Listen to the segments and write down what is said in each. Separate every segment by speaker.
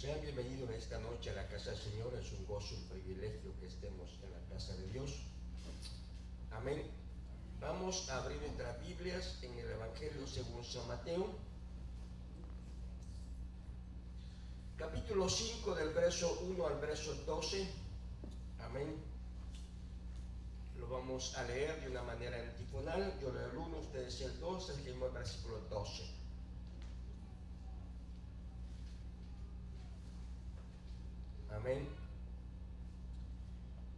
Speaker 1: Sean bienvenidos esta noche a la casa del Señor. Es un gozo, un privilegio que estemos en la casa de Dios. Amén. Vamos a abrir nuestras Biblias en el Evangelio según San Mateo, capítulo 5, del verso 1 al verso 12. Amén. Lo vamos a leer de una manera antifonal. Yo leo el 1, ustedes el 2, leemos el versículo 12. Amén.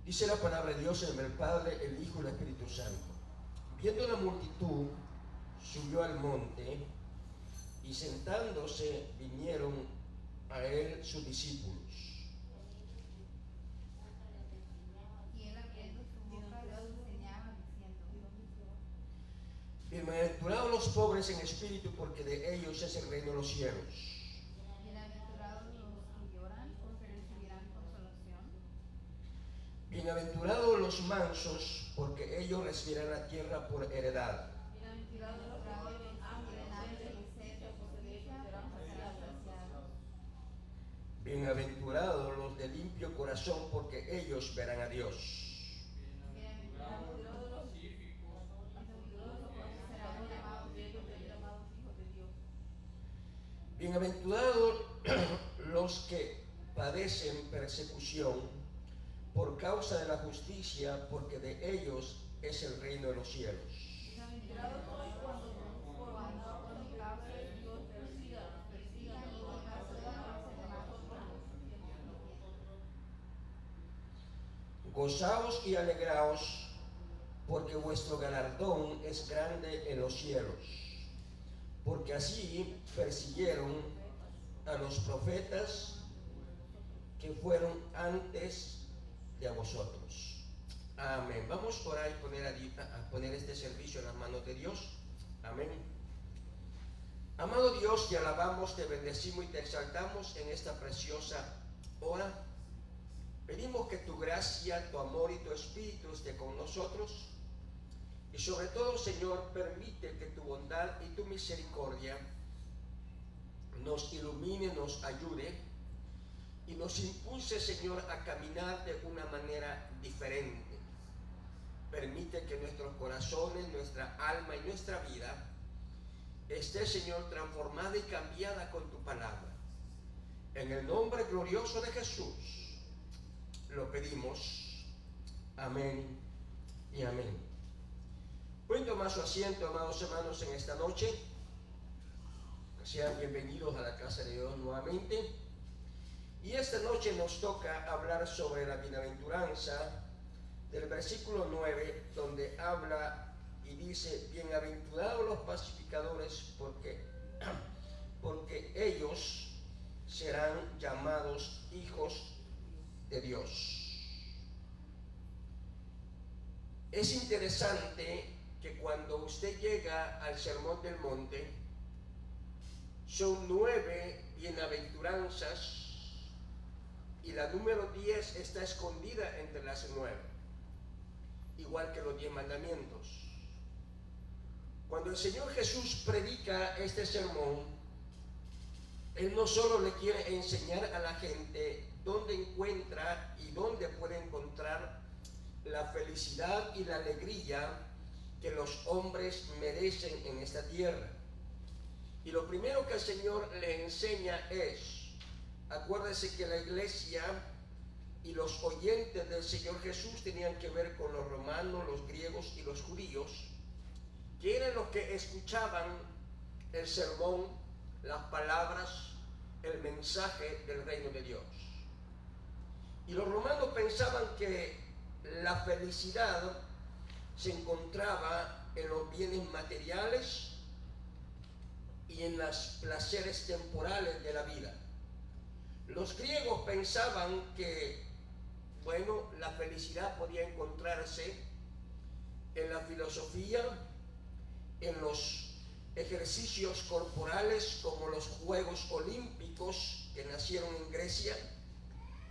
Speaker 1: Dice la palabra de Dios en el Padre, el Hijo y el Espíritu Santo. Viendo la multitud, subió al monte y sentándose vinieron a él sus discípulos.
Speaker 2: Y él abriendo su boca los enseñaba diciendo:
Speaker 1: Bienaventurados los pobres en espíritu, porque de ellos es el reino de los cielos.
Speaker 2: Bienaventurados los que lloran, porque recibirán consolación.
Speaker 1: Bienaventurados los mansos, porque ellos recibirán la tierra por heredad.
Speaker 2: Bienaventurados los que tienen hambre y sed de justicia, porque serán saciados.
Speaker 1: Bienaventurados los de limpio corazón, porque ellos verán a Dios.
Speaker 2: Bienaventurados los pacíficos, porque serán llamados hijos de Dios.
Speaker 1: Bienaventurados los que padecen persecución por causa de la justicia, porque de ellos es el reino de los cielos.
Speaker 2: Bienaventurados sois cuando por causa de Dios persigan y
Speaker 1: Gozaos y alegraos, porque vuestro galardón es grande en los cielos, porque así persiguieron a los profetas que fueron antes de vosotros. Amén. Vamos a orar y poner este servicio en las manos de Dios. Amén. Amado Dios, te alabamos, te bendecimos y te exaltamos en esta preciosa hora. Pedimos que tu gracia, tu amor y tu espíritu esté con nosotros. Y sobre todo, Señor, permite que tu bondad y tu misericordia nos ilumine, nos ayude y nos impulse, Señor, a caminar de una manera diferente. Permite que nuestros corazones, nuestra alma y nuestra vida esté, Señor, transformada y cambiada con tu palabra. En el nombre glorioso de Jesús lo pedimos. Amén y amén. Pueden tomar su asiento, amados hermanos, en esta noche. Sean bienvenidos a la casa de Dios nuevamente. Y esta noche nos toca hablar sobre la bienaventuranza del versículo 9, donde habla y dice: bienaventurados los pacificadores, porque ellos serán llamados hijos de Dios. Es interesante que cuando usted llega al Sermón del Monte, son 9 bienaventuranzas y la número 10 está escondida entre las 9, igual que los 10 mandamientos. Cuando el Señor Jesús predica este sermón, Él no solo le quiere enseñar a la gente dónde encuentra y dónde puede encontrar la felicidad y la alegría que los hombres merecen en esta tierra. Y lo primero que el Señor le enseña es: acuérdese que la iglesia y los oyentes del Señor Jesús tenían que ver con los romanos, los griegos y los judíos, que eran los que escuchaban el sermón, las palabras, el mensaje del reino de Dios. Y los romanos pensaban que la felicidad se encontraba en los bienes materiales y en los placeres temporales de la vida. Los griegos pensaban que, la felicidad podía encontrarse en la filosofía, en los ejercicios corporales como los Juegos Olímpicos que nacieron en Grecia.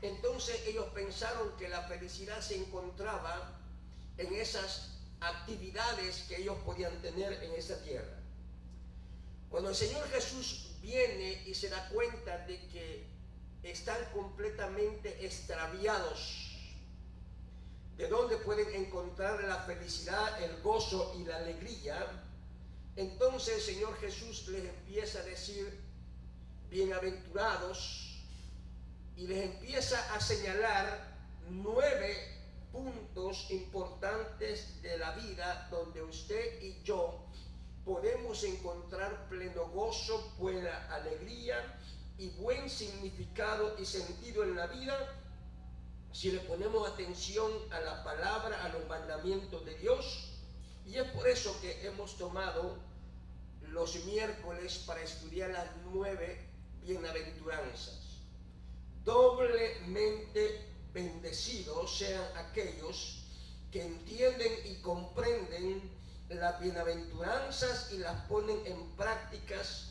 Speaker 1: Entonces ellos pensaron que la felicidad se encontraba en esas actividades que ellos podían tener en esta tierra. Cuando el Señor Jesús viene y se da cuenta de que están completamente extraviados. ¿De dónde pueden encontrar la felicidad, el gozo y la alegría? Entonces el Señor Jesús les empieza a decir, bienaventurados, y les empieza a señalar 9 puntos importantes de la vida donde usted y yo podemos encontrar pleno gozo, buena alegría y buen significado y sentido en la vida si le ponemos atención a la palabra, a los mandamientos de Dios. Y es por eso que hemos tomado los miércoles para estudiar las 9 bienaventuranzas. Doblemente bendecidos sean aquellos que entienden y comprenden las bienaventuranzas y las ponen en prácticas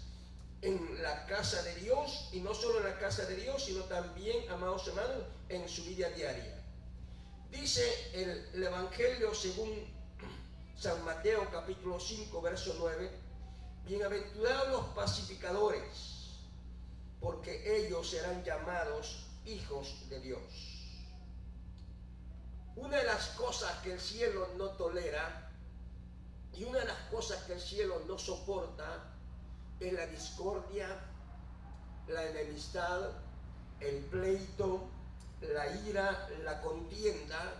Speaker 1: en la casa de Dios, y no solo en la casa de Dios, sino también, amados hermanos, en su vida diaria. Dice el Evangelio según San Mateo capítulo 5 verso 9, bienaventurados los pacificadores, porque ellos serán llamados hijos de Dios. Una de las cosas que el cielo no tolera y una de las cosas que el cielo no soporta es la discordia, la enemistad, el pleito, la ira, la contienda.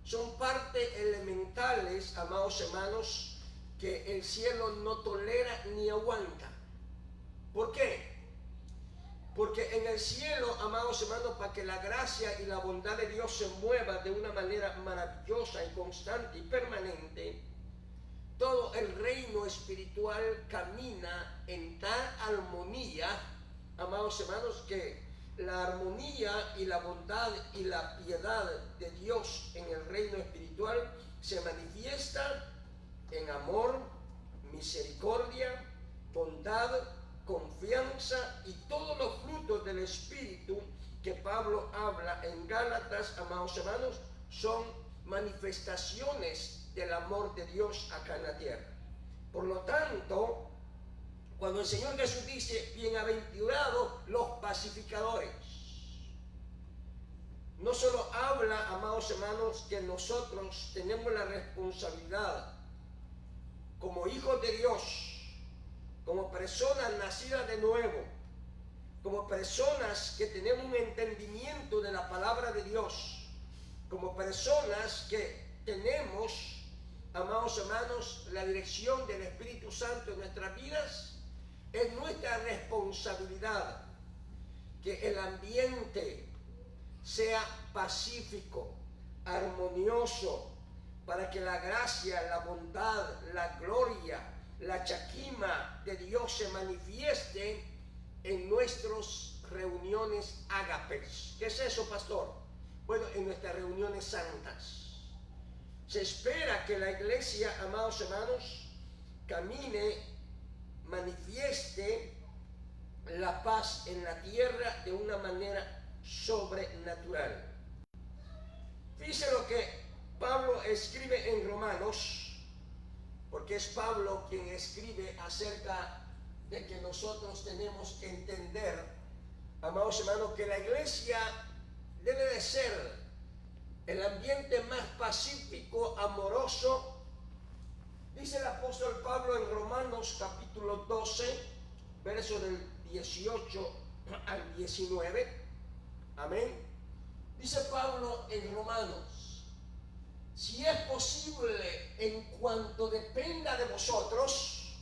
Speaker 1: Son partes elementales, amados hermanos, que el cielo no tolera ni aguanta. ¿Por qué? Porque en el cielo, amados hermanos, para que la gracia y la bondad de Dios se mueva de una manera maravillosa y constante y permanente, todo el reino espiritual camina en tal armonía, amados hermanos, que la armonía y la bondad y la piedad de Dios en el reino espiritual se manifiesta en amor, misericordia, bondad, confianza y todos los frutos del Espíritu que Pablo habla en Gálatas, amados hermanos, son manifestaciones del amor de Dios acá en la tierra. Por lo tanto, cuando el Señor Jesús dice, bienaventurados los pacificadores, no solo habla, amados hermanos, que nosotros tenemos la responsabilidad como hijos de Dios, como personas nacidas de nuevo, como personas que tenemos un entendimiento de la palabra de Dios, como personas que tenemos, amados hermanos, la dirección del Espíritu Santo en nuestras vidas. Es nuestra responsabilidad que el ambiente sea pacífico, armonioso, para que la gracia, la bondad, la gloria, la chaquima de Dios se manifieste en nuestras reuniones ágapes. ¿Qué es eso, pastor? Bueno, en nuestras reuniones santas. Se espera que la iglesia, amados hermanos, camine, manifieste la paz en la tierra de una manera sobrenatural. Fíjense lo que Pablo escribe en Romanos, porque es Pablo quien escribe acerca de que nosotros tenemos que entender, amados hermanos, que la iglesia debe de ser el ambiente más pacífico, amoroso. Dice el apóstol Pablo en Romanos capítulo 12, versos del 18 al 19. Amén. Dice Pablo en Romanos, si es posible en cuanto dependa de vosotros.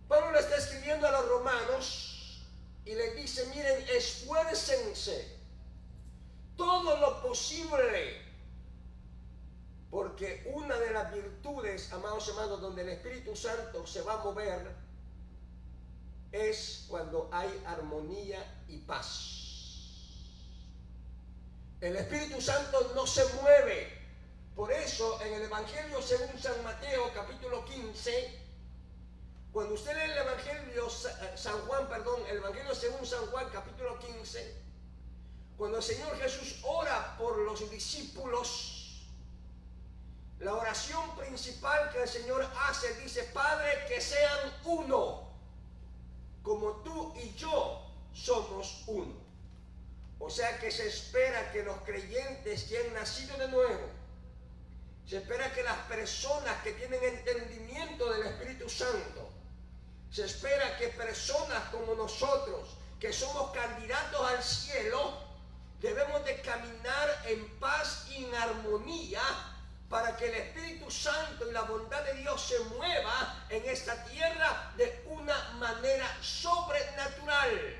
Speaker 1: Pablo le está escribiendo a los romanos y les dice, miren, esfuércense todo lo posible, porque una de las virtudes, amados hermanos, donde el Espíritu Santo se va a mover es cuando hay armonía y paz. El Espíritu Santo no se mueve. Por eso en el Evangelio según San Mateo capítulo 15, cuando usted lee el Evangelio el Evangelio según San Juan capítulo 15, cuando el Señor Jesús ora por los discípulos, la oración principal que el Señor hace dice, Padre, que sean uno. como tú y yo somos uno. O sea que se espera que los creyentes que han nacido de nuevo, se espera que las personas que tienen entendimiento del Espíritu Santo, se espera que personas como nosotros, que somos candidatos al cielo, debemos de caminar en paz y en armonía para que el Espíritu Santo y la bondad de Dios se mueva en esta tierra de una manera sobrenatural.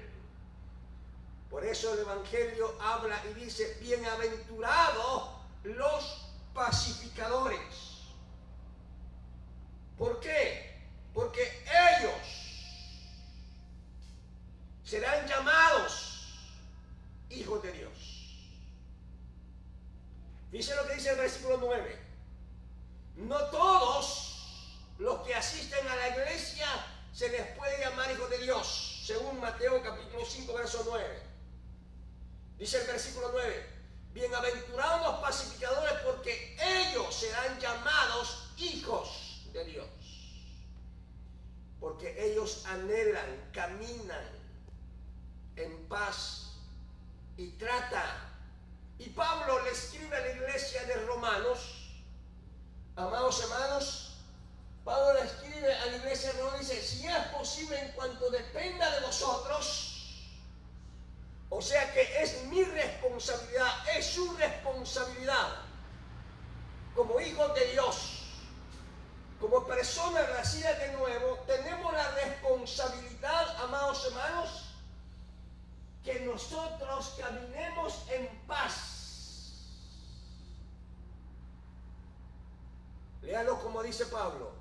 Speaker 1: Por eso el Evangelio habla y dice, bienaventurados los pacificadores. ¿Por qué? Porque ellos serán llamados hijos de Dios. Dice lo que dice el versículo 9. No todos los que asisten a la iglesia se les puede llamar hijos de Dios, según Mateo capítulo 5, verso 9. Dice el versículo 9, bienaventurados los pacificadores porque ellos serán llamados hijos de Dios. Porque ellos anhelan, caminan en paz y tratan. Y Pablo le escribe a la iglesia de Romanos, amados hermanos, Pablo le escribe a la iglesia de Romanos y dice, si es posible en cuanto dependa de vosotros, o sea que es mi responsabilidad, es su responsabilidad, como hijos de Dios, como personas nacidas de nuevo, tenemos la responsabilidad, amados hermanos, que nosotros caminemos en paz. Léalo como dice Pablo.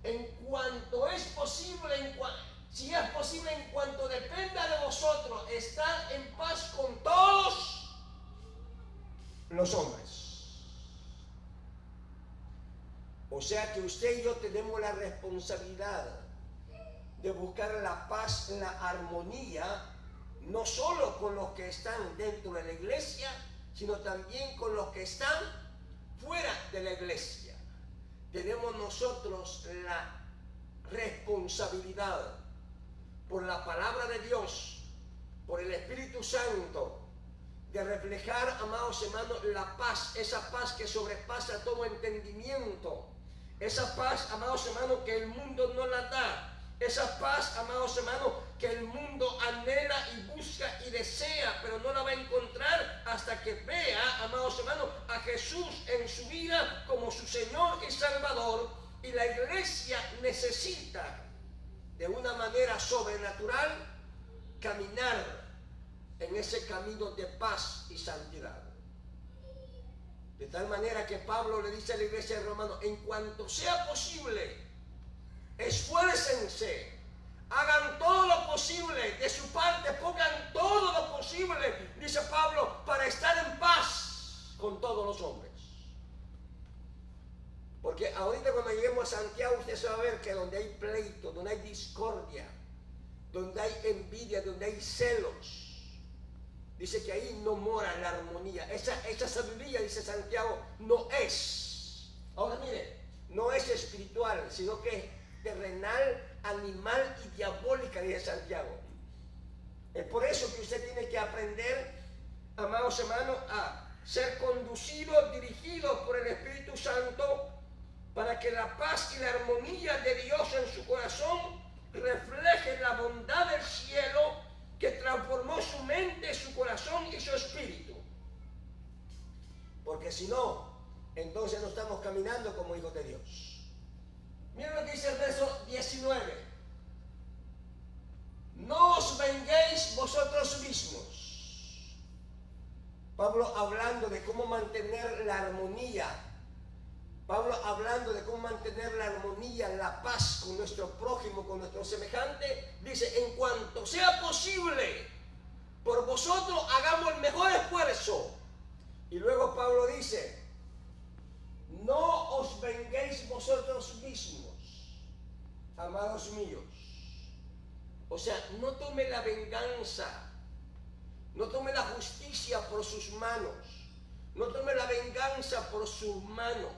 Speaker 1: En cuanto es posible, si es posible, en cuanto dependa de vosotros, estar en paz con todos los hombres. O sea que usted y yo tenemos la responsabilidad de buscar la paz, la armonía, no solo con los que están dentro de la iglesia, sino también con los que están fuera de la iglesia. Tenemos nosotros la responsabilidad por la palabra de Dios, por el Espíritu Santo, de reflejar, amados hermanos, la paz, esa paz que sobrepasa todo entendimiento, esa paz, amados hermanos, que el mundo no la da. Esa paz, amados hermanos, que el mundo anhela y busca y desea, pero no la va a encontrar hasta que vea, amados hermanos, a Jesús en su vida como su Señor y Salvador. Y la iglesia necesita, de una manera sobrenatural, caminar en ese camino de paz y santidad. De tal manera que Pablo le dice a la iglesia de Romanos, en cuanto sea posible, esfuércense, hagan todo lo posible, de su parte pongan todo lo posible, dice Pablo, para estar en paz con todos los hombres. Porque ahorita cuando lleguemos a Santiago, usted se va a ver que donde hay pleito, donde hay discordia, donde hay envidia, donde hay celos, dice que ahí no mora la armonía. Esa sabiduría, dice Santiago, no es. Ahora mire, no es espiritual, sino que es terrenal, animal y diabólica, dice Santiago. Es por eso que usted tiene que aprender, amados hermanos, a ser conducido, dirigido por el Espíritu Santo, para que la paz y la armonía de Dios en su corazón refleje la bondad del cielo que transformó su mente, su corazón y su espíritu. Porque si no, entonces no estamos caminando como hijos de Dios. Miren lo que dice el verso 19. No os venguéis vosotros mismos. Pablo hablando de cómo mantener la armonía. Pablo hablando de cómo mantener la armonía, la paz con nuestro prójimo, con nuestro semejante, dice, en cuanto sea posible, por vosotros hagamos el mejor esfuerzo. Y luego Pablo dice, no os venguéis vosotros mismos, amados míos. O sea, no tome la venganza, no tome la justicia por sus manos, no tome la venganza por sus manos.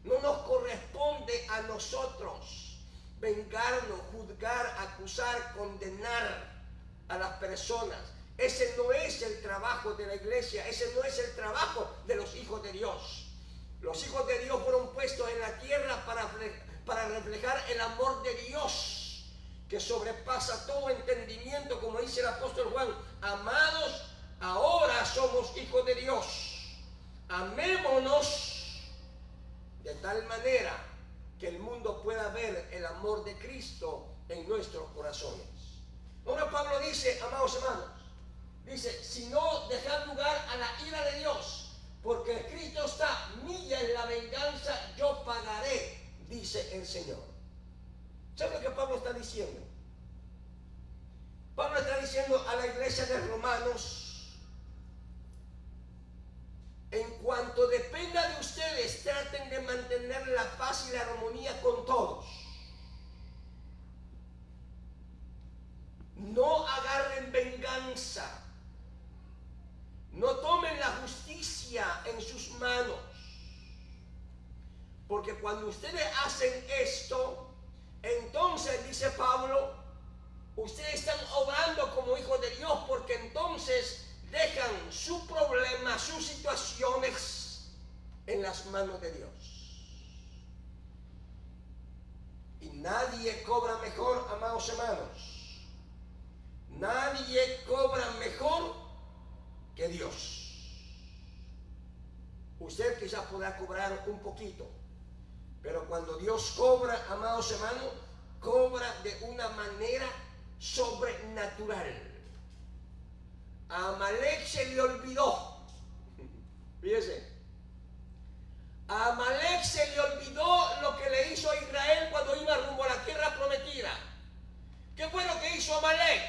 Speaker 1: No nos corresponde a nosotros. vengarnos, juzgar, acusar, condenar a las personas. Ese no es el trabajo de la iglesia, ese no es el trabajo de los hijos de Dios. Los hijos de Dios fueron puestos en la tierra para reflejar el amor de Dios, que sobrepasa todo entendimiento, como dice el apóstol Juan. Amados, ahora somos hijos de Dios. Amémonos de tal manera que el mundo pueda ver el amor de Cristo en nuestros corazones. Ahora Pablo dice, amados hermanos, dice, si no, dejad lugar a la ira de Dios, porque escrito está, mía es la venganza, yo pagaré, dice el Señor. ¿Sabe lo que Pablo está diciendo? Pablo está diciendo a la iglesia de Romanos, en cuanto dependa de ustedes, traten de mantener la paz y la armonía con todos. No agarren venganza. No tomen la justicia en sus manos. Porque cuando ustedes hacen esto, entonces, dice Pablo, ustedes están obrando como hijos de Dios, porque entonces dejan su problema, sus situaciones en las manos de Dios. Y nadie cobra mejor, amados hermanos. Nadie cobra mejor que Dios. Usted quizás podrá cobrar un poquito, pero cuando Dios cobra, amados hermanos, cobra de una manera sobrenatural. A Amalek se le olvidó. Fíjese. A Amalek se le olvidó lo que le hizo a Israel cuando iba rumbo a la tierra prometida. ¿Qué fue lo que hizo Amalek?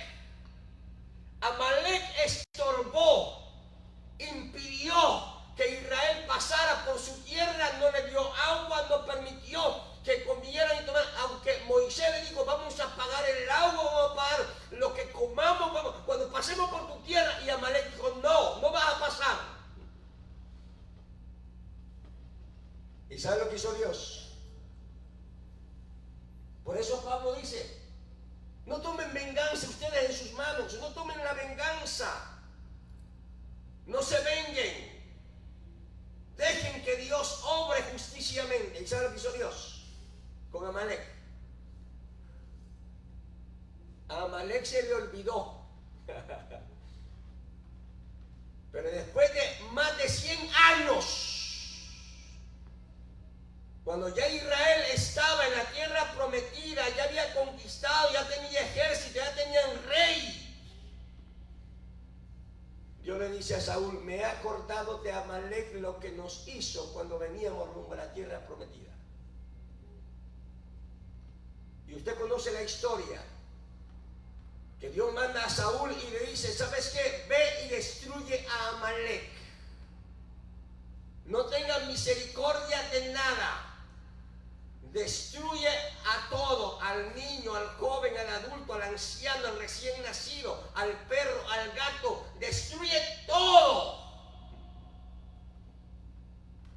Speaker 1: Amalek estorbó, impidió que Israel pasara por su tierra, no le dio agua, no permitió que comieran y tomaran, aunque Moisés le dijo, vamos a pagar el agua, vamos a pagar lo que comamos, cuando pasemos por tu tierra. Y Amalek dijo, no, no vas a pasar. ¿Y sabe lo que hizo Dios? Por eso Pablo dice, no tomen venganza ustedes en sus manos, no tomen la venganza, no se venguen. Dejen que Dios obre justiciamente. ¿Y sabe lo que hizo Dios con Amalek? A Amalek se le olvidó. Pero después de más de 100 años, cuando ya Israel estaba en la tierra prometida, ya había conquistado, ya tenía ejército, ya tenían rey, Dios le dice a Saúl, me he acordado de Amalek lo que nos hizo cuando veníamos rumbo a la tierra prometida. Y usted conoce la historia, que Dios manda a Saúl y le dice, ¿sabes qué? Ve y destruye a Amalek. No tengan misericordia de nada. Destruye a todo, al niño, al joven, al adulto, al anciano, al recién nacido, al perro, al gato. Destruye todo.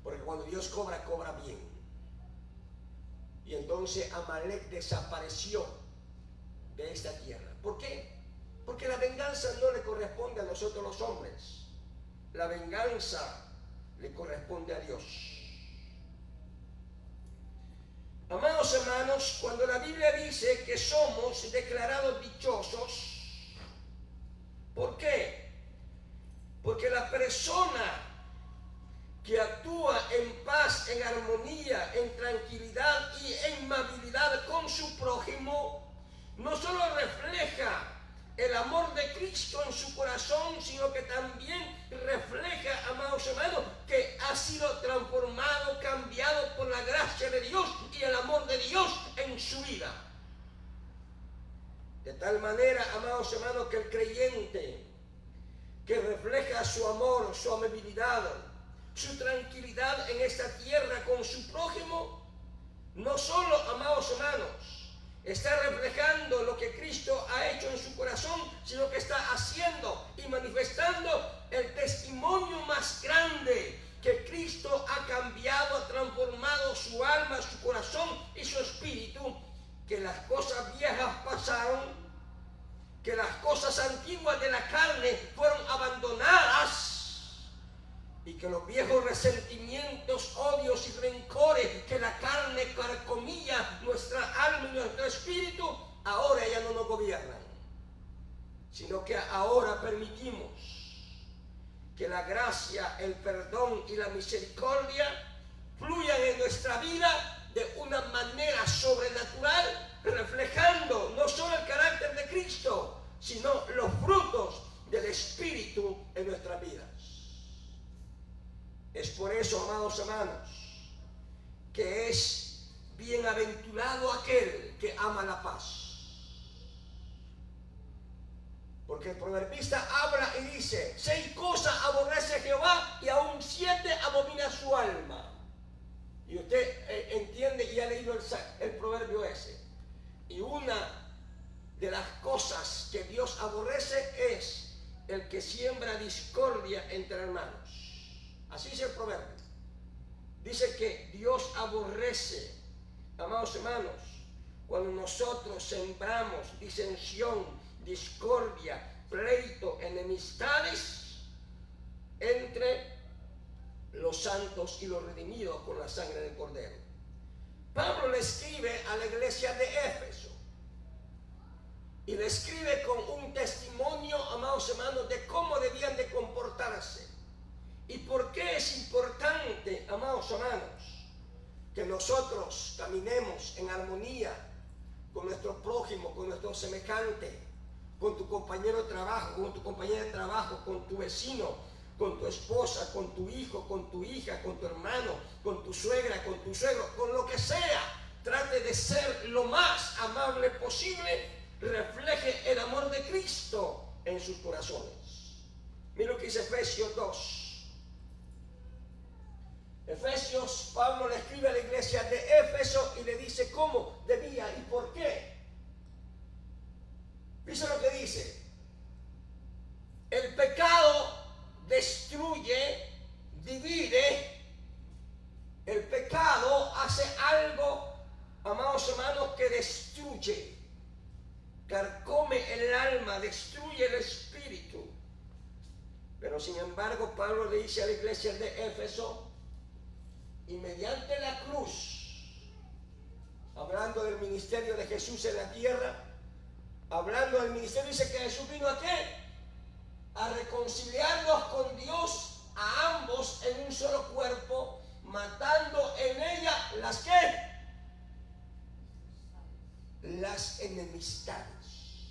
Speaker 1: Porque cuando Dios cobra, cobra bien. Y entonces Amalek desapareció de esta tierra. ¿Por qué? Porque la venganza no le corresponde a nosotros los hombres. La venganza le corresponde a Dios. Amados hermanos, cuando la Biblia dice que somos declarados dichosos, ¿por qué? Porque la persona que actúa en paz, en armonía, en tranquilidad y en amabilidad con su prójimo, no solo refleja el amor de Cristo en su corazón, sino que también refleja, amados hermanos, que ha sido transformado, cambiado por la gracia de Dios y el amor de Dios en su vida. De tal manera, amados hermanos, que el creyente que refleja su amor, su amabilidad, su tranquilidad en esta tierra con su prójimo, no solo, amados hermanos, está reflejando lo que Cristo ha hecho en su corazón, sino que está haciendo y manifestando el testimonio más grande que Cristo ha cambiado, ha transformado su alma, su corazón y su espíritu, que las cosas viejas pasaron, que las cosas antiguas de la carne fueron abandonadas y que los viejos resentimientos, odios y rencores que la carne carcomía nuestra alma y nuestro espíritu, ahora ya no nos gobiernan, sino que ahora permitimos que la gracia, el perdón y la misericordia fluyan en nuestra vida de una manera sobrenatural, reflejando no solo el carácter de Cristo, sino los frutos del Espíritu en nuestras vidas. Es por eso, amados hermanos, que es bienaventurado aquel que ama la paz. Porque el proverbista habla y dice: 6 cosas aborrece Jehová y aún 7 abomina su alma. Y usted entiende y ha leído el proverbio ese. Y una de las cosas que Dios aborrece es el que siembra discordia entre hermanos. Así dice el proverbio. Dice que Dios aborrece, amados hermanos, cuando nosotros sembramos disensión, discordia, pleito, enemistades entre los santos y los redimidos con la sangre del Cordero. Pablo le escribe a la iglesia de Éfeso y le escribe con un testimonio, amados hermanos, de cómo debían de comportarse. ¿Y por qué es importante, amados hermanos, que nosotros caminemos en armonía con nuestro prójimo, con nuestro semejante, con tu compañero de trabajo, con tu compañera de trabajo, con tu vecino, con tu esposa, con tu hijo, con tu hija, con tu hermano, con tu suegra, con tu suegro, con lo que sea? Trate de ser lo más amable posible, refleje el amor de Cristo en sus corazones. Mira lo que dice Efesios 2. Efesios, Pablo le escribe a la iglesia de Éfeso y le dice cómo debía y por qué. Dice lo que dice: el pecado destruye, divide. El pecado hace algo, amados hermanos, que destruye, carcome el alma, destruye el espíritu. Pero sin embargo, Pablo le dice a la iglesia de Éfeso, y mediante la cruz, hablando del ministerio de Jesús en la tierra, hablando del ministerio, dice que Jesús vino ¿a qué? A reconciliarnos con Dios, a ambos en un solo cuerpo, matando en ella las ¿qué? Las enemistades.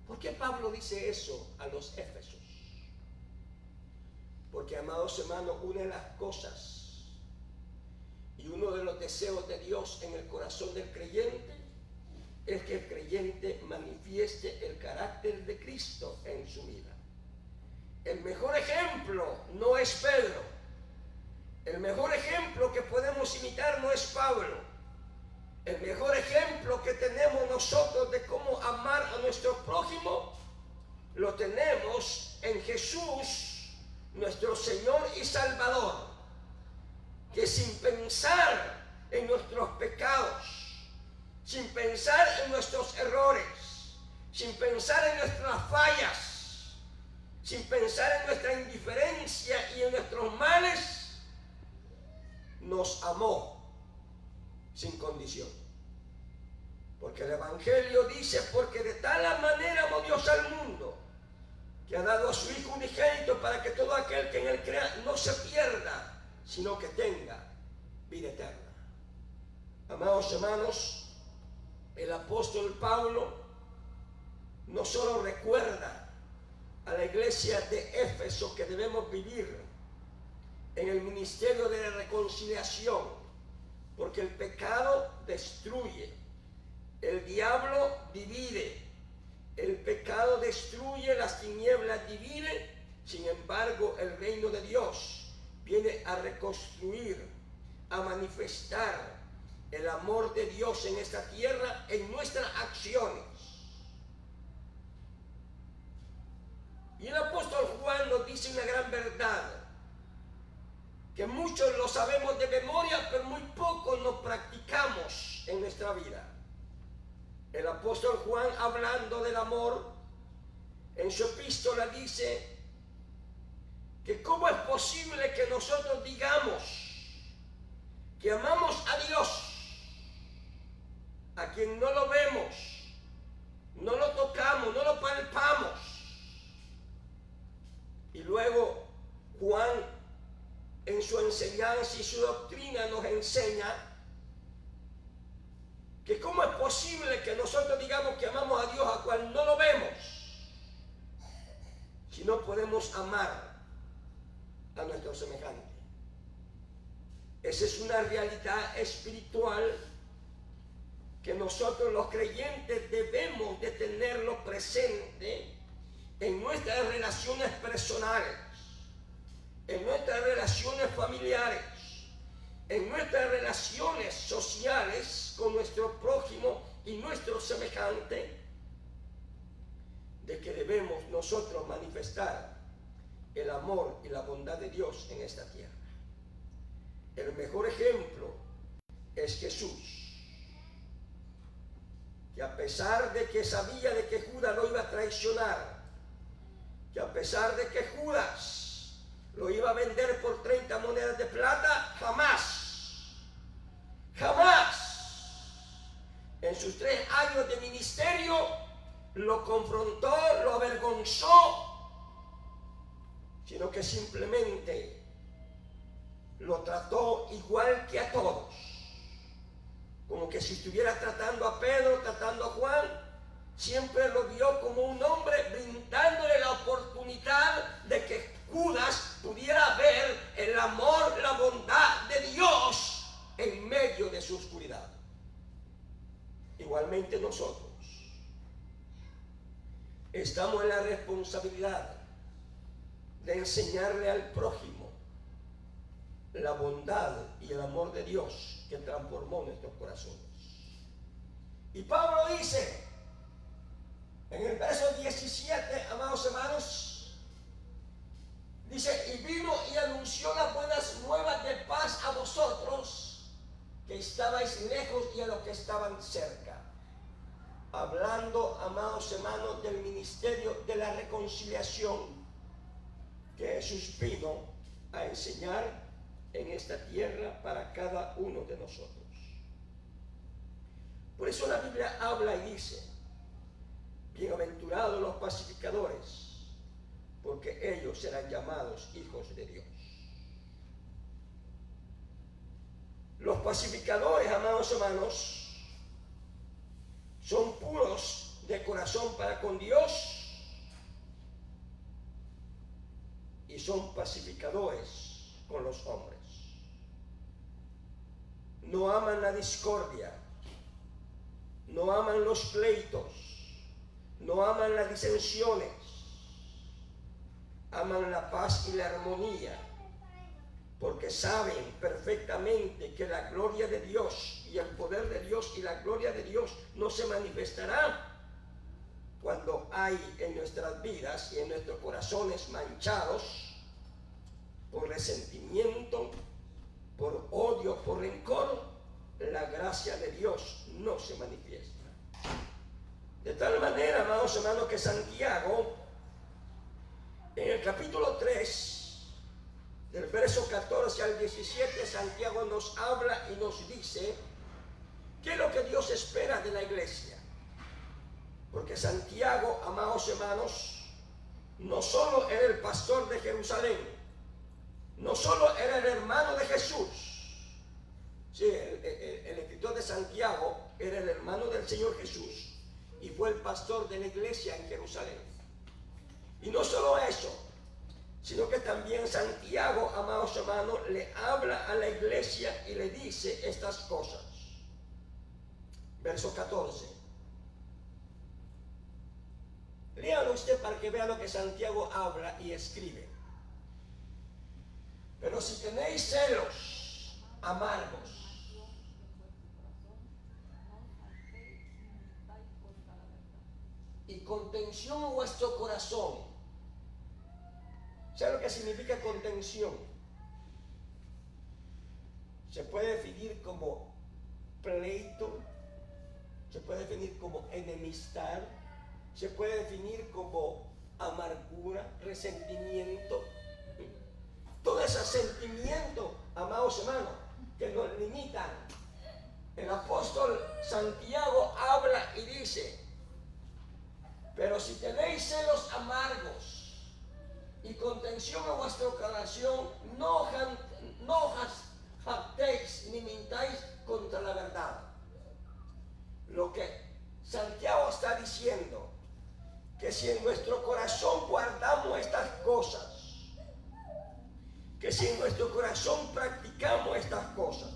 Speaker 1: ¿Por qué Pablo dice eso a los Éfesos? Porque, amados hermanos, una de las cosas y uno de los deseos de Dios en el corazón del creyente es que el creyente manifieste el carácter de Cristo en su vida. El mejor ejemplo no es Pedro. El mejor ejemplo que podemos imitar no es Pablo. El mejor ejemplo que tenemos nosotros de cómo amar a nuestro prójimo lo tenemos en Jesús, nuestro Señor y Salvador, que sin pensar en nuestros pecados, sin pensar en nuestros errores, sin pensar en nuestras fallas, sin pensar en nuestra indiferencia y en nuestros males, nos amó sin condición. Porque el Evangelio dice: porque de tal manera amó Dios al mundo, que ha dado a su Hijo unigénito, para que todo aquel que en él crea no se pierda, sino que tenga vida eterna. Amados hermanos, el apóstol Pablo no solo recuerda a la iglesia de Éfeso que debemos vivir en el ministerio de la reconciliación, porque el pecado destruye, el diablo divide, el pecado destruye, las tinieblas dividen. Sin embargo, el reino de Dios viene a reconstruir, a manifestar el amor de Dios en esta tierra, en nuestras acciones. Y el apóstol Juan nos dice una gran verdad, que muchos lo sabemos de memoria, pero muy poco lo practicamos en nuestra vida. El apóstol Juan, hablando del amor, en su epístola dice que cómo es posible que nosotros digamos que amamos a Dios, a quien no lo vemos, no lo tocamos, no lo palpamos. Y luego Juan, en su enseñanza y su doctrina, nos enseña que cómo es posible que nosotros digamos que amamos a Dios a cual no lo vemos, si no podemos amar a nuestro semejante. Esa es una realidad espiritual que nosotros los creyentes debemos de tenerlo presente en nuestras relaciones personales, en nuestras relaciones familiares, en nuestras relaciones sociales con nuestro prójimo y nuestro semejante, de que debemos nosotros manifestar el amor y la bondad de Dios en esta tierra. El mejor ejemplo es Jesús, que a pesar de que sabía de que Judas lo iba a traicionar, que a pesar de que Judas lo iba a vender por 30 monedas de plata, jamás en sus 3 años de ministerio lo confrontó, lo avergonzó, sino que simplemente lo trató igual que a todos, como que si estuviera tratando a Pedro, tratando a Juan. Siempre lo vio como un hombre, brindándole la oportunidad de que Judas pudiera ver el amor, la bondad de Dios en medio de su oscuridad. Igualmente nosotros estamos en la responsabilidad de enseñarle al prójimo la bondad y el amor de Dios que transformó nuestros corazones. Y Pablo dice en el verso 17, amados hermanos, dice: y vino y anunció las buenas nuevas de paz a vosotros que estabais lejos y a los que estaban cerca. Hablando, amados hermanos, del ministerio de la reconciliación que Jesús vino a enseñar en esta tierra para cada uno de nosotros. Por eso la Biblia habla y dice: bienaventurados los pacificadores, porque ellos serán llamados hijos de Dios. Los pacificadores, amados hermanos, son puros de corazón para con Dios y son pacificadores con los hombres. No aman la discordia, no aman los pleitos, no aman las disensiones, aman la paz y la armonía, porque saben perfectamente que la gloria de Dios y el poder de Dios y la gloria de Dios no se manifestará cuando hay en nuestras vidas y en nuestros corazones manchados por resentimiento, por odio, por rencor. La gracia de Dios no se manifiesta. De tal manera, amados hermanos, que Santiago, en el capítulo 3, del verso 14 al 17, Santiago nos habla y nos dice qué es lo que Dios espera de la iglesia. Porque Santiago, amados hermanos, no solo era el pastor de Jerusalén, no solo era el hermano de Jesús. Sí, el escritor de Santiago era el hermano del Señor Jesús y fue el pastor de la iglesia en Jerusalén. Y no solo eso, sino que también Santiago, amados hermanos, le habla a la iglesia y le dice estas cosas. Verso 14. Léalo usted para que vea lo que Santiago habla y escribe. Pero si tenéis celos amargos y contención en vuestro corazón. ¿Sabe lo que significa contención? se puede definir como pleito, se puede definir como enemistad, se puede definir como amargura, resentimiento. Todos esos sentimientos, amados hermanos, que nos limitan. El apóstol Santiago habla y dice: pero si tenéis celos amargos y contención en vuestra corazón, no jactéis ni mintáis contra la verdad. Lo que Santiago está diciendo, que si en nuestro corazón guardamos estas cosas, que si en nuestro corazón practicamos estas cosas,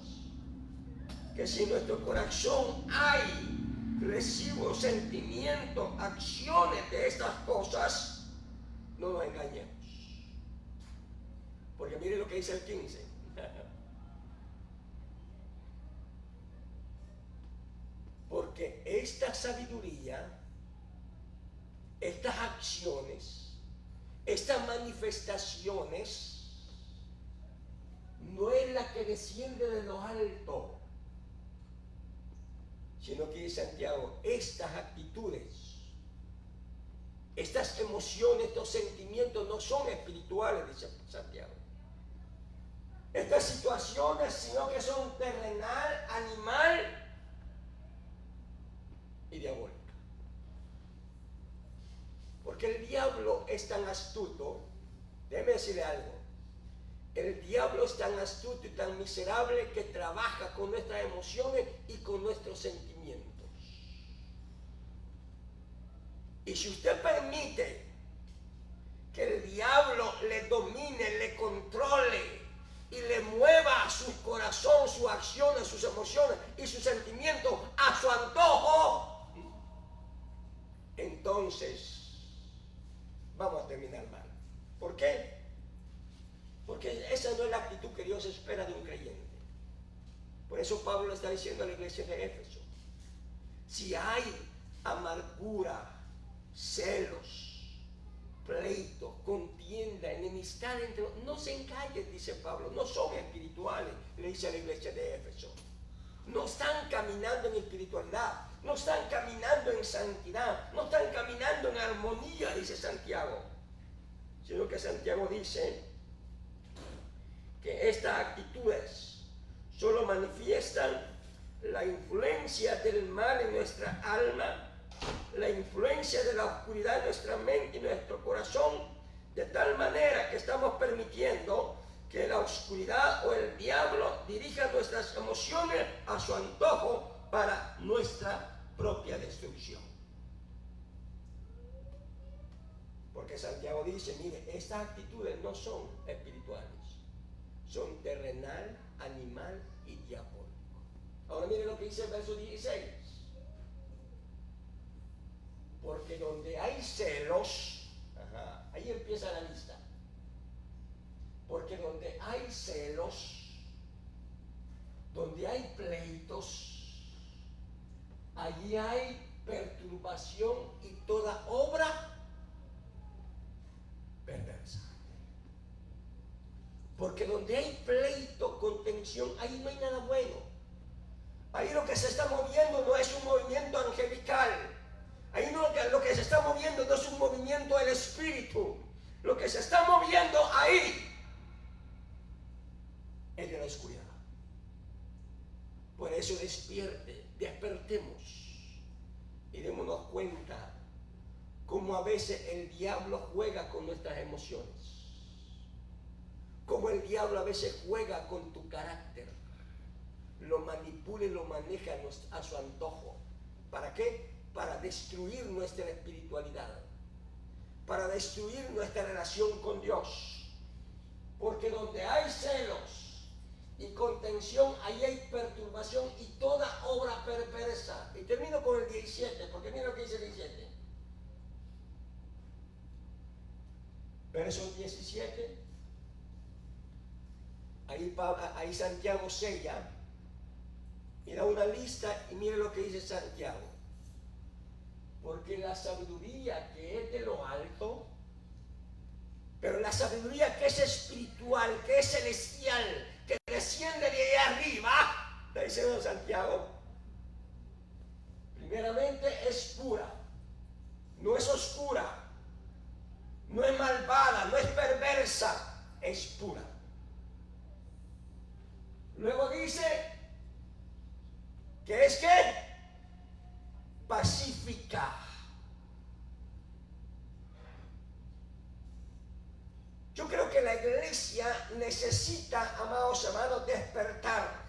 Speaker 1: que si en nuestro corazón hay recibo sentimientos, acciones de estas cosas, no nos engañemos. Porque mire lo que dice el 15. Porque esta sabiduría, estas acciones, estas manifestaciones, no es la que desciende de lo alto, sino que dice Santiago, estas actitudes, estas emociones, estos sentimientos no son espirituales, dice Santiago. Estas situaciones, sino que son terrenal, animal y diabólica. Porque el diablo es tan astuto, déjeme decirle algo, el diablo es tan astuto y tan miserable que trabaja con nuestras emociones y con nuestros sentimientos. Y si usted permite que el diablo le domine, le controle y le mueva su corazón, sus acciones, sus emociones y sus sentimientos a su antojo, entonces vamos a terminar mal. ¿Por qué? Porque esa no es la actitud que Dios espera de un creyente. Por eso Pablo le está diciendo a la iglesia de Éfeso: si hay amargura, celos, pleito, contienda, enemistad entre, no se engañen, dice Pablo, no son espirituales, le dice a la iglesia de Éfeso. No están caminando en espiritualidad, no están caminando en santidad, no están caminando en armonía, dice Santiago. Sino que Santiago dice que estas actitudes solo manifiestan la influencia del mal en nuestra alma, la influencia de la oscuridad en nuestra mente y nuestro corazón, de tal manera que estamos permitiendo que la oscuridad o el diablo dirija nuestras emociones a su antojo para nuestra propia destrucción. Porque Santiago dice, mire, estas actitudes no son espirituales, son terrenal, animal y diabólico. Ahora mire lo que dice el verso 16. Porque donde hay celos, ahí empieza la lista. Porque donde hay celos, donde hay pleitos, allí hay perturbación y toda obra perversa. Porque donde hay pleito, contención, ahí no hay nada bueno. Ahí lo que se está moviendo no es un movimiento angelical. Ahí lo que se está moviendo no es un movimiento del espíritu. Lo que se está moviendo ahí es de la oscuridad. Por eso despertemos y démonos cuenta cómo a veces el diablo juega con nuestras emociones. Cómo el diablo a veces juega con tu carácter. Lo manipula y lo maneja a su antojo. ¿Para qué? Para destruir nuestra espiritualidad, para destruir nuestra relación con Dios. Porque donde hay celos y contención, ahí hay perturbación y toda obra perversa. Y termino con el 17, porque mira lo que dice el 17. Verso 17. Ahí Santiago sella y da una lista y mire lo que dice Santiago. Porque la sabiduría que es de lo alto, pero la sabiduría que es espiritual, que es celestial, que desciende de ahí Luego dice que es que pacífica. Yo creo que la iglesia necesita, amados hermanos, despertar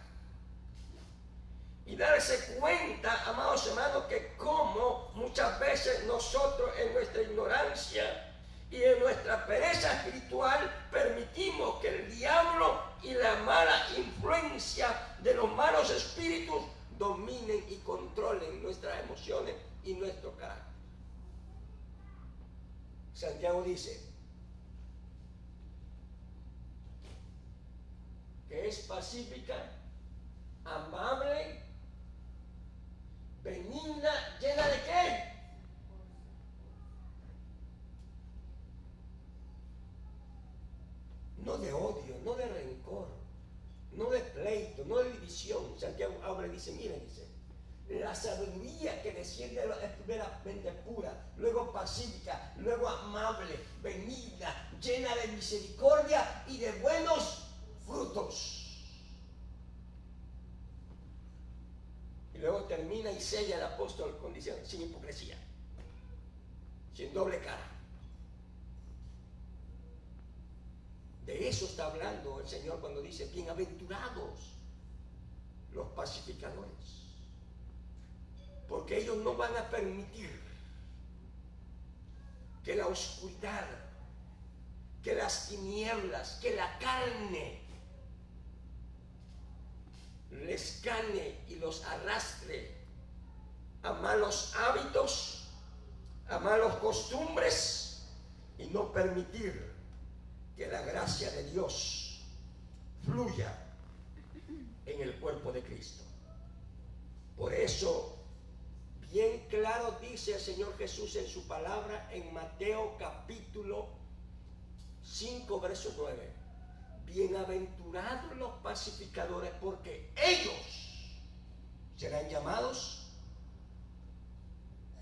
Speaker 1: y darse cuenta, amados hermanos, que como muchas veces nosotros en nuestra ignorancia y en nuestra pereza espiritual permitimos que el diablo y la mala influencia de los malos espíritus dominen y controlen nuestras emociones y nuestro carácter. Santiago dice que es pacífica, amable, benigna, llena de ¿qué? No de odio, no de rencor, no de pleito, no de división. Santiago habla y dice, miren, dice, la sabiduría que desciende es primeramente pura, luego pacífica, luego amable, benigna, llena de misericordia y de buenos frutos. Y luego termina y sella el apóstol con diciendo, sin hipocresía, sin doble cara. De eso está hablando el Señor cuando dice, bienaventurados los pacificadores, porque ellos no van a permitir que la oscuridad, que las tinieblas, que la carne les gane y los arrastre a malos hábitos, a malas costumbres, y no permitir que la gracia de Dios fluya en el cuerpo de Cristo. Por eso, bien claro dice el Señor Jesús en su palabra en Mateo capítulo 5, verso 9. Bienaventurados los pacificadores, porque ellos serán llamados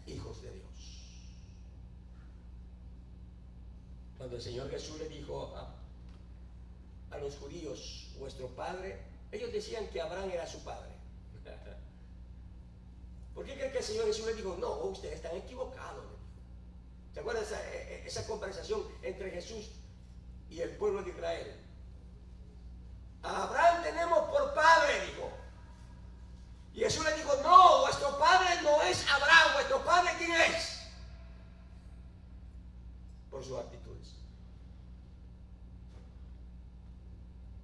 Speaker 1: hijos de Dios. Cuando el Señor Jesús le dijo a los judíos, vuestro padre, ellos decían que Abraham era su padre. ¿Por qué creen que el Señor Jesús le dijo, no, ustedes están equivocados? ¿Se acuerdan esa conversación entre Jesús y el pueblo de Israel? A Abraham tenemos por padre, dijo. Y Jesús le dijo, no, vuestro padre no es Abraham, vuestro padre ¿quién es? Por sus actitudes.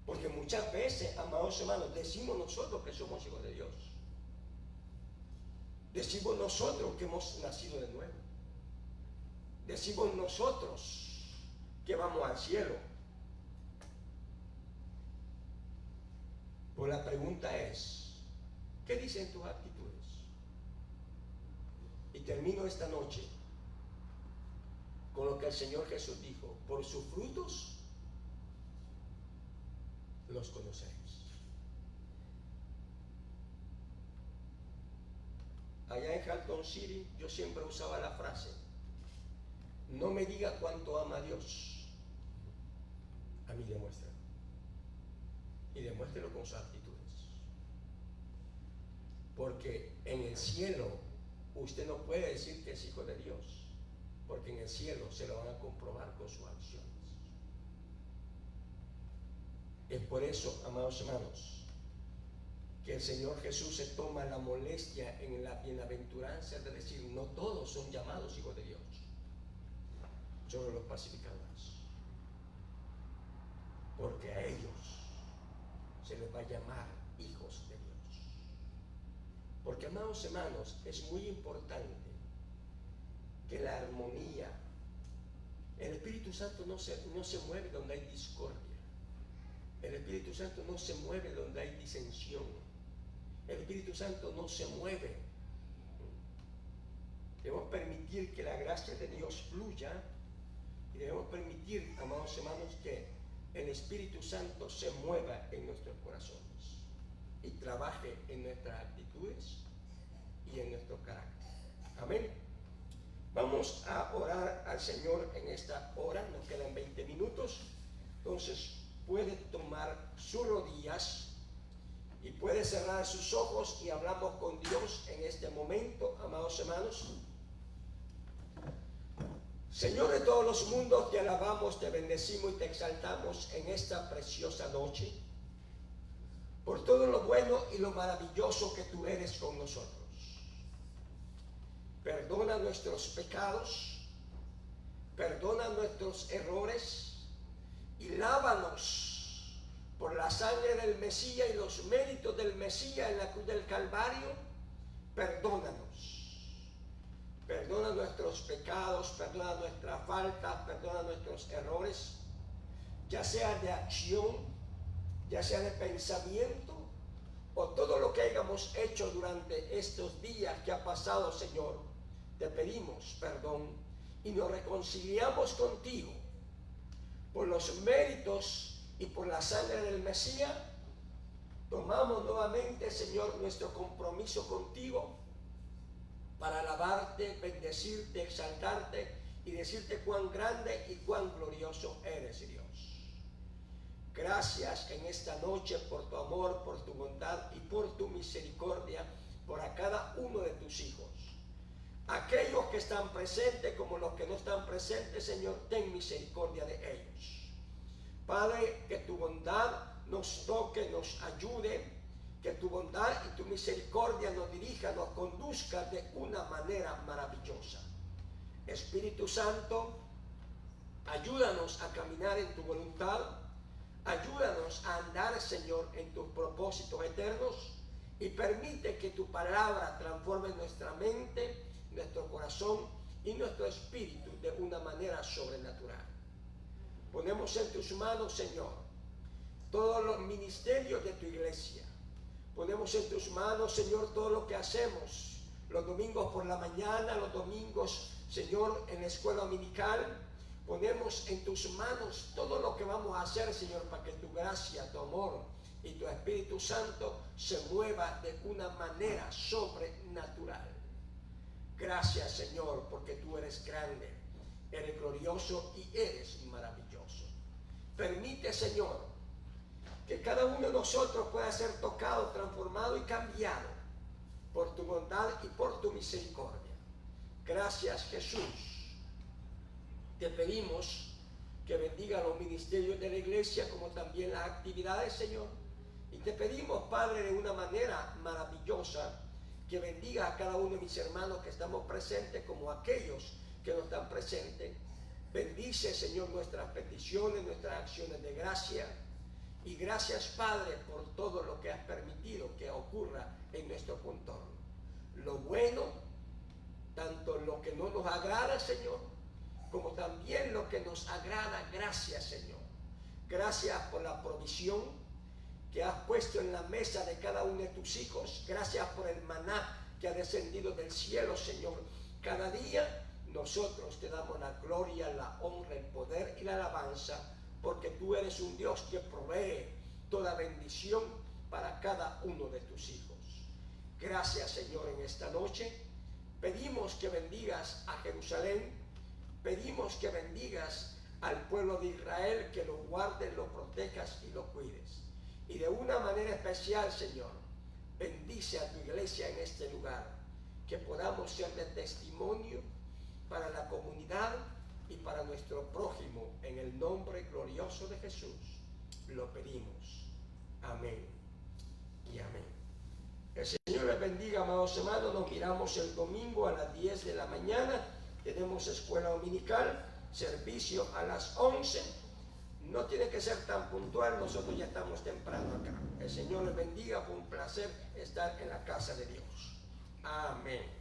Speaker 1: Porque muchas veces, amados hermanos, decimos nosotros que somos hijos de Dios. Decimos nosotros que hemos nacido de nuevo. Decimos nosotros que vamos al cielo. Pues la pregunta es, ¿qué dicen tus actitudes? Y termino esta noche con lo que el Señor Jesús dijo, por sus frutos los conoceréis. Allá en Halton City yo siempre usaba la frase, no me diga cuánto ama a Dios, a mí demuéstralo. Y demuéstrelo con sus actitudes. Porque en el cielo usted no puede decir que es hijo de Dios, porque en el cielo se lo van a comprobar con sus acciones. Es por eso, amados hermanos, que el Señor Jesús se toma la molestia en la bienaventuranza de decir, no todos son llamados hijos de Dios, solo los pacificadores. Porque a ellos se les va a llamar hijos de Dios. Porque, amados hermanos, es muy importante que la armonía, el Espíritu Santo no se mueve donde hay discordia. El Espíritu Santo no se mueve donde hay disensión. El Espíritu Santo no se mueve. Debemos permitir que la gracia de Dios fluya y debemos permitir, amados hermanos, que el Espíritu Santo se mueva en nuestros corazones y trabaje en nuestras actitudes y en nuestro carácter. Amén. Vamos a orar al Señor en esta hora, nos quedan 20 minutos, entonces puede tomar sus rodillas Y puede cerrar sus ojos y hablamos con Dios en este momento, amados hermanos. Señor de todos los mundos, te alabamos, te bendecimos y te exaltamos en esta preciosa noche por todo lo bueno y lo maravilloso que tú eres con nosotros. Perdona nuestros pecados, perdona nuestros errores y lávanos por la sangre del Mesías y los méritos del Mesías en la cruz del Calvario. Perdónanos. Perdona nuestros pecados, perdona nuestras faltas, perdona nuestros errores, ya sea de acción, ya sea de pensamiento, o todo lo que hayamos hecho durante estos días que ha pasado, Señor. Te pedimos perdón y nos reconciliamos contigo por los méritos y por la sangre del Mesías. Tomamos nuevamente, Señor, nuestro compromiso contigo para alabarte, bendecirte, exaltarte y decirte cuán grande y cuán glorioso eres, Dios. Gracias en esta noche por tu amor, por tu bondad y por tu misericordia por a cada uno de tus hijos. Aquellos que están presentes como los que no están presentes, Señor, ten misericordia de ellos. Padre, que tu bondad nos toque, nos ayude, que tu bondad y tu misericordia nos dirija, nos conduzca de una manera maravillosa. Espíritu Santo, ayúdanos a caminar en tu voluntad, ayúdanos a andar, Señor, en tus propósitos eternos y permite que tu palabra transforme nuestra mente, nuestro corazón y nuestro espíritu de una manera sobrenatural. Ponemos en tus manos, Señor, todos los ministerios de tu iglesia. Ponemos en tus manos, Señor, todo lo que hacemos, los domingos por la mañana, los domingos, Señor, en la escuela dominical. Ponemos en tus manos todo lo que vamos a hacer, Señor, para que tu gracia, tu amor y tu Espíritu Santo se mueva de una manera sobrenatural. Gracias, Señor, porque tú eres grande, eres glorioso y eres maravilloso. Permite, Señor, que cada uno de nosotros pueda ser tocado, transformado y cambiado por tu bondad y por tu misericordia. Gracias, Jesús. Te pedimos que bendiga los ministerios de la iglesia como también las actividades, Señor. Y te pedimos, Padre, de una manera maravillosa, que bendiga a cada uno de mis hermanos que estamos presentes como aquellos que no están presentes. Bendice, Señor, nuestras peticiones, nuestras acciones de gracia. Y gracias, Padre, por todo lo que has permitido que ocurra en nuestro contorno. Lo bueno, tanto lo que no nos agrada, Señor, como también lo que nos agrada. Gracias, Señor. Gracias por la provisión que has puesto en la mesa de cada uno de tus hijos. Gracias por el maná que ha descendido del cielo, Señor. Cada día nosotros te damos la gloria, la honra, el poder y la alabanza, porque tú eres un Dios que provee toda bendición para cada uno de tus hijos. Gracias, Señor, en esta noche. Pedimos que bendigas a Jerusalén, pedimos que bendigas al pueblo de Israel, que lo guardes, lo protejas y lo cuides. Y de una manera especial, Señor, bendice a tu iglesia en este lugar, que podamos ser de testimonio para la comunidad y para nuestro prójimo, en el nombre glorioso de Jesús, lo pedimos. Amén y amén. El Señor les bendiga, amados hermanos. Nos miramos el domingo a las 10 de la mañana. Tenemos escuela dominical, servicio a las 11. No tiene que ser tan puntual, nosotros ya estamos temprano acá. El Señor les bendiga, fue un placer estar en la casa de Dios. Amén.